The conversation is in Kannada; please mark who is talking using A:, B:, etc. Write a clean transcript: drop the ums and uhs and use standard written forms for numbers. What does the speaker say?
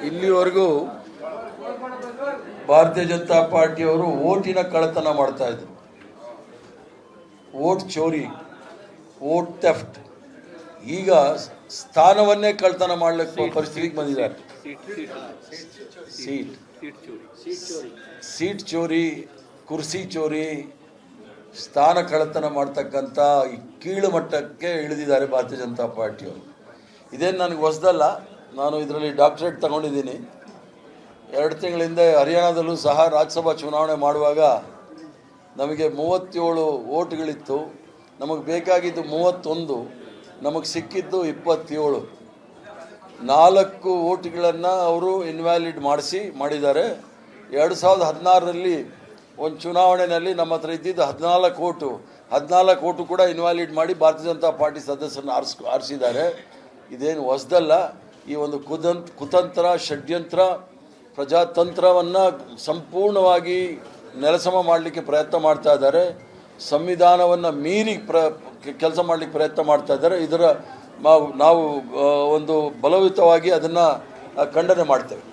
A: ಇಲ್ಲಿವರೆಗೂ ಭಾರತೀಯ ಜನತಾ ಪಾರ್ಟಿಯವರು ಓಟಿನ ಕಳ್ಳತನ ಮಾಡ್ತಾ ಇದ್ರು. ವೋಟ್ ಚೋರಿ, ವೋಟ್ ಥೆಫ್ಟ್. ಈಗ ಸ್ಥಾನವನ್ನೇ ಕಳ್ಳತನ ಮಾಡಲಿಕ್ಕೆ ಪರಿಸ್ಥಿತಿಗೆ ಬಂದಿದ್ದಾರೆ. ಸೀಟ್ ಚೋರಿ, ಕುರ್ಸಿ ಚೋರಿ, ಸ್ಥಾನ ಕಳ್ಳತನ ಮಾಡ್ತಕ್ಕಂಥ ಈ ಕೀಳು ಮಟ್ಟಕ್ಕೆ ಇಳಿದಿದ್ದಾರೆ ಭಾರತೀಯ ಜನತಾ ಪಾರ್ಟಿಯವರು. ಇದೇನು ನನಗೆ ಹೊಸದಲ್ಲ. ನಾನು ಇದರಲ್ಲಿ ಡಾಕ್ಟರೇಟ್ ತಗೊಂಡಿದ್ದೀನಿ. 2 ತಿಂಗಳ ಹಿಂದೆ ಹರಿಯಾಣದಲ್ಲೂ ಸಹ ರಾಜ್ಯಸಭಾ ಚುನಾವಣೆ ಮಾಡುವಾಗ ನಮಗೆ 37 ಓಟ್ಗಳಿತ್ತು. ನಮಗೆ ಬೇಕಾಗಿದ್ದು 31, ನಮಗೆ ಸಿಕ್ಕಿದ್ದು 27. 4 ಓಟ್ಗಳನ್ನು ಅವರು ಇನ್ವ್ಯಾಲಿಡ್ ಮಾಡಿದ್ದಾರೆ. 2016ರಲ್ಲಿ ಒಂದು ಚುನಾವಣೆಯಲ್ಲಿ ನಮ್ಮ ಹತ್ರ ಇದ್ದಿದ್ದು 14 ಓಟು ಕೂಡ ಇನ್ವ್ಯಾಲಿಡ್ ಮಾಡಿ ಭಾರತೀಯ ಜನತಾ ಪಾರ್ಟಿ ಸದಸ್ಯರನ್ನು ಆರಿಸಿದ್ದಾರೆ. ಇದೇನು ಹೊಸದಲ್ಲ. ಈ ಒಂದು ಕುತಂತ್ರ, ಷಡ್ಯಂತ್ರ, ಪ್ರಜಾತಂತ್ರವನ್ನು ಸಂಪೂರ್ಣವಾಗಿ ನೆಲಸಮ ಮಾಡಲಿಕ್ಕೆ ಪ್ರಯತ್ನ ಮಾಡ್ತಾ ಇದ್ದಾರೆ. ಸಂವಿಧಾನವನ್ನು ಮೀರಿ ಕೆಲಸ ಮಾಡಲಿಕ್ಕೆ ಪ್ರಯತ್ನ ಮಾಡ್ತಾ ಇದ್ದಾರೆ. ನಾವು ಒಂದು ಬಲಯುತವಾಗಿ ಅದನ್ನು ಖಂಡನೆ ಮಾಡ್ತೇವೆ.